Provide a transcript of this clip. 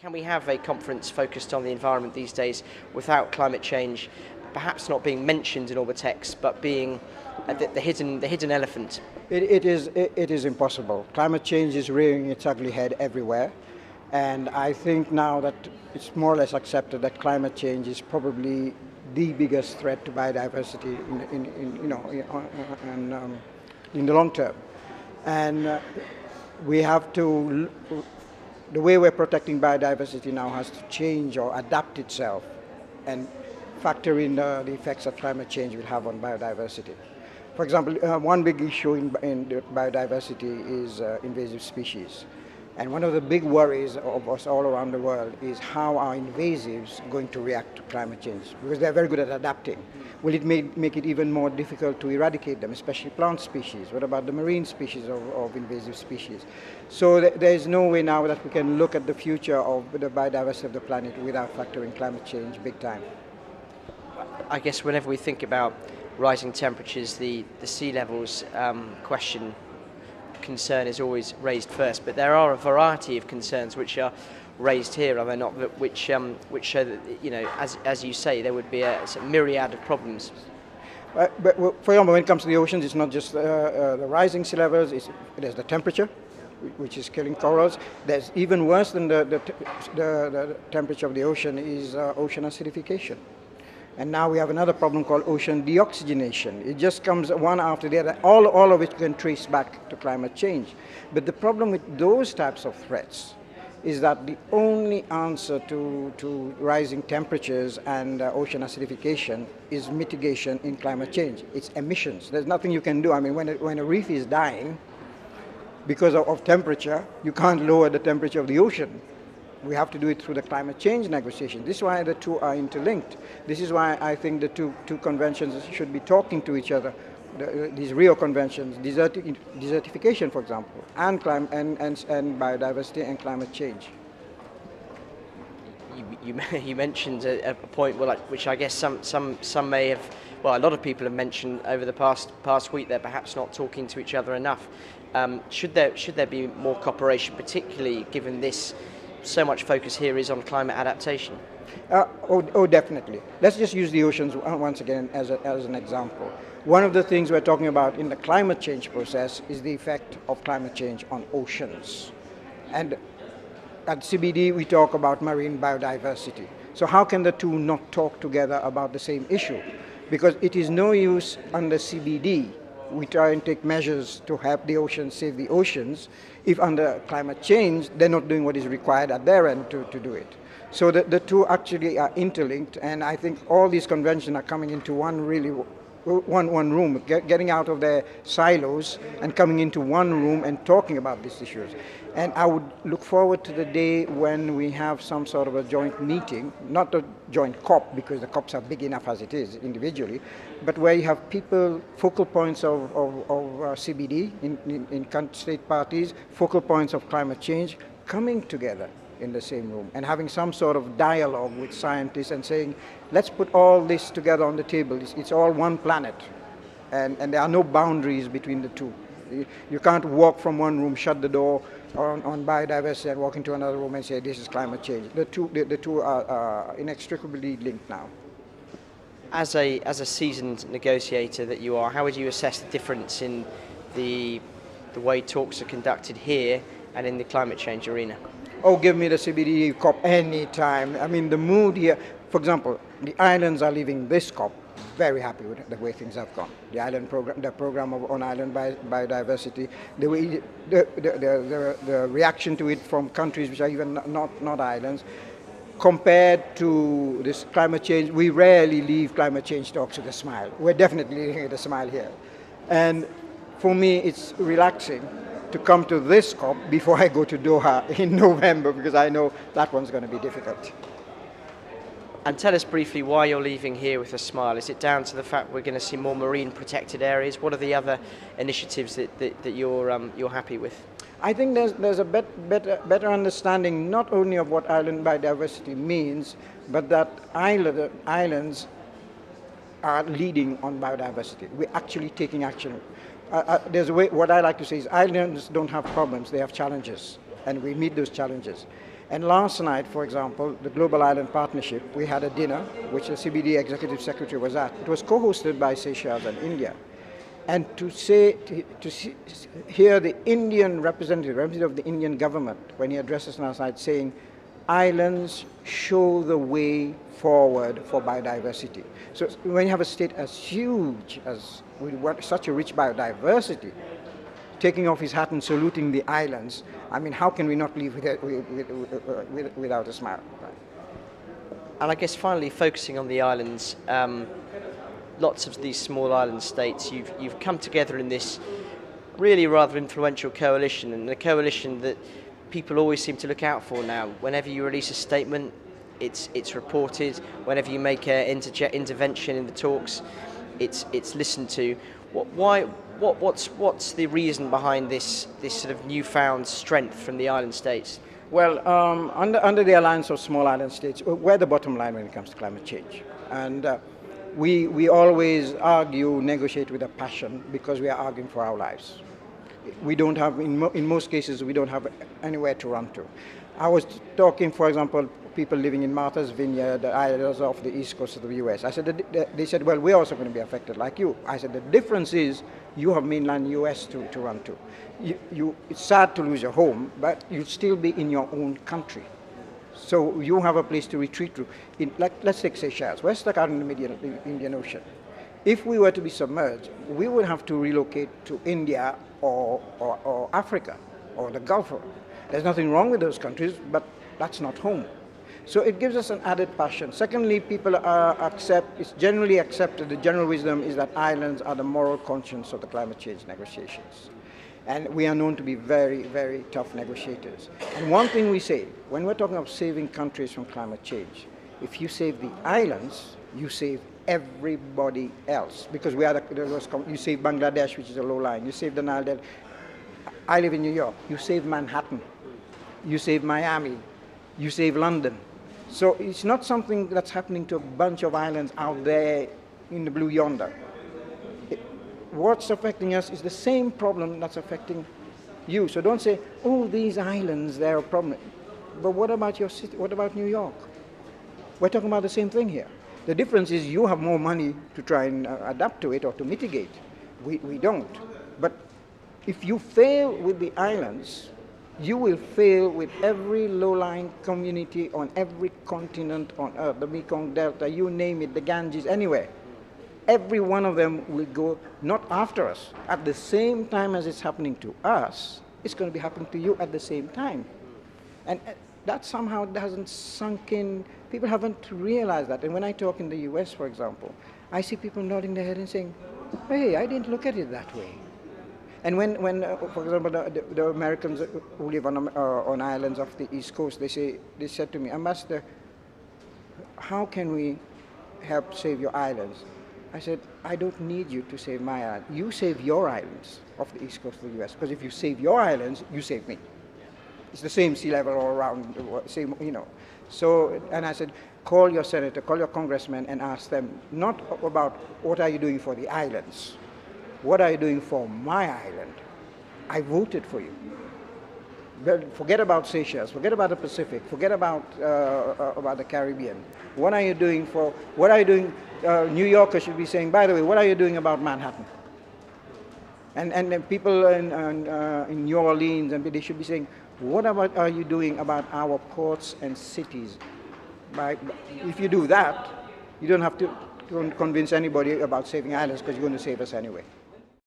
Can we have a conference focused on the environment these days without climate change perhaps not being mentioned in all the texts, but being the hidden elephant? It is impossible. Climate change is rearing its ugly head everywhere, and I think now that it's more or less accepted that climate change is probably the biggest threat to biodiversity in the long term. And we have to, the way we're protecting biodiversity now has to change or adapt itself and factor in the effects that climate change will have on biodiversity. For example, one big issue in biodiversity is invasive species. And one of the big worries of us all around the world is how are invasives going to react to climate change? Because they're very good at adapting. Will it make it even more difficult to eradicate them, especially plant species? What about the marine species of invasive species? So there is no way now that we can look at the future of the biodiversity of the planet without factoring climate change big time. I guess whenever we think about rising temperatures, the sea levels concern is always raised first, but there are a variety of concerns which are raised here, are there not, which show that, as you say, there would be a myriad of problems. But for example, when it comes to the oceans, it's not just the rising sea levels, there's the temperature, which is killing corals. There's even worse than the temperature of the ocean is ocean acidification. And now we have another problem called ocean deoxygenation. It just comes one after the other. All of it can trace back to climate change. But the problem with those types of threats is that the only answer to rising temperatures and ocean acidification is mitigation in climate change. It's emissions. There's nothing you can do. I mean, when a reef is dying because of temperature, you can't lower the temperature of the ocean. We have to do it through the climate change negotiation. This is why the two are interlinked. This is why I think the two conventions should be talking to each other. These Rio Conventions, desertification, for example, and biodiversity and climate change. You mentioned a point which I guess some may have, well, a lot of people have mentioned over the past week. They're perhaps not talking to each other enough. Should there be more cooperation, particularly given this? So much focus here is on climate adaptation. Definitely. Let's just use the oceans once again as an example. One of the things we're talking about in the climate change process is the effect of climate change on oceans. And at CBD, we talk about marine biodiversity. So how can the two not talk together about the same issue? Because it is no use under CBD we try and take measures to help the oceans, save the oceans, if under climate change, they're not doing what is required at their end to do it. So the two actually are interlinked, and I think all these conventions are coming into one room, getting out of their silos and coming into one room and talking about these issues. And I would look forward to the day when we have some sort of a joint meeting, not a joint COP, because the COPs are big enough as it is individually, but where you have people, focal points of CBD in state parties, focal points of climate change, coming together in the same room and having some sort of dialogue with scientists and saying, let's put all this together on the table. It's all one planet, and there are no boundaries between the two. You can't walk from one room, shut the door on biodiversity and walk into another room and say this is climate change. The two are inextricably linked now. As a seasoned negotiator that you are, how would you assess the difference in the way talks are conducted here and in the climate change arena? Oh, give me the CBD COP any time. I mean, the mood here, for example, the islands are leaving this COP very happy with the way things have gone. The island program, the program on island biodiversity, the way the reaction to it from countries which are even not islands, compared to this climate change. We rarely leave climate change talks with a smile. We're definitely leaving with a smile here. And for me, it's relaxing to come to this COP before I go to Doha in November, because I know that one's going to be difficult. And tell us briefly why you're leaving here with a smile. Is it down to the fact we're going to see more marine protected areas? What are the other initiatives that you're happy with? I think there's a better understanding not only of what island biodiversity means, but that islands are leading on biodiversity. We're actually taking action. There's a way, what I like to say is islands don't have problems, they have challenges, and we meet those challenges. And last night, for example, the Global Island Partnership, we had a dinner, which the CBD Executive Secretary was at. It was co-hosted by Seychelles and India. And hear the Indian representative of the Indian government, when he addresses last night, saying, islands show the way forward for biodiversity. So when you have a state as huge as, with such a rich biodiversity, taking off his hat and saluting the islands, I mean, how can we not leave without a smile? Right? And I guess finally, focusing on the islands, lots of these small island states, you've come together in this really rather influential coalition, and a coalition that people always seem to look out for now. Whenever you release a statement, it's reported. Whenever you make an intervention in the talks, it's listened to. What's the reason behind this sort of newfound strength from the island states? Well, under the Alliance of Small Island States, we're the bottom line when it comes to climate change. And we always argue, negotiate with a passion, because we are arguing for our lives. We don't have, in most cases, we don't have anywhere to run to. I was talking, for example, people living in Martha's Vineyard, the islands off the east coast of the US. I said, they said, well, we're also going to be affected like you. I said, the difference is you have mainland US to run to. It's sad to lose your home, but you'll still be in your own country. So you have a place to retreat to. Let's take Seychelles. We're stuck out in the Indian Ocean. If we were to be submerged, we would have to relocate to India or Africa or the Gulf. There's nothing wrong with those countries, but that's not home. So it gives us an added passion. Secondly, people it's generally accepted, the general wisdom is that islands are the moral conscience of the climate change negotiations. And we are known to be very, very tough negotiators. And one thing we say, when we're talking of saving countries from climate change, if you save the islands, you save everybody else. Because you save Bangladesh, which is a low line, you save the Nile Delta. I live in New York, you save Manhattan, you save Miami, you save London. So it's not something that's happening to a bunch of islands out there in the blue yonder. What's affecting us is the same problem that's affecting you. So don't say, oh, these islands, they're a problem. But what about your city? What about New York? We're talking about the same thing here. The difference is you have more money to try and adapt to it or to mitigate. We don't. But if you fail with the islands, you will fail with every low-lying community on every continent on Earth, the Mekong Delta, you name it, the Ganges, anywhere. Every one of them will go not after us. At the same time as it's happening to us, it's going to be happening to you at the same time. And that somehow hasn't sunk in. People haven't realized that. And when I talk in the US, for example, I see people nodding their head and saying, hey, I didn't look at it that way. And when for example, the Americans who live on islands off the East Coast, they said to me, Ambassador, how can we help save your islands? I said, I don't need you to save my island. You save your islands off the East Coast of the US, because if you save your islands, you save me. It's the same sea level all around, same, you know. So, and I said, call your senator, call your congressman and ask them, not about what are you doing for the islands, what are you doing for my island? I voted for you. Forget about Seychelles, forget about the Pacific, forget about the Caribbean. What are you doing for, New Yorkers should be saying, by the way, what are you doing about Manhattan? And people in New Orleans, and they should be saying, what are you doing about our ports and cities? If you do that, you don't have to convince anybody about saving islands, because you're going to save us anyway.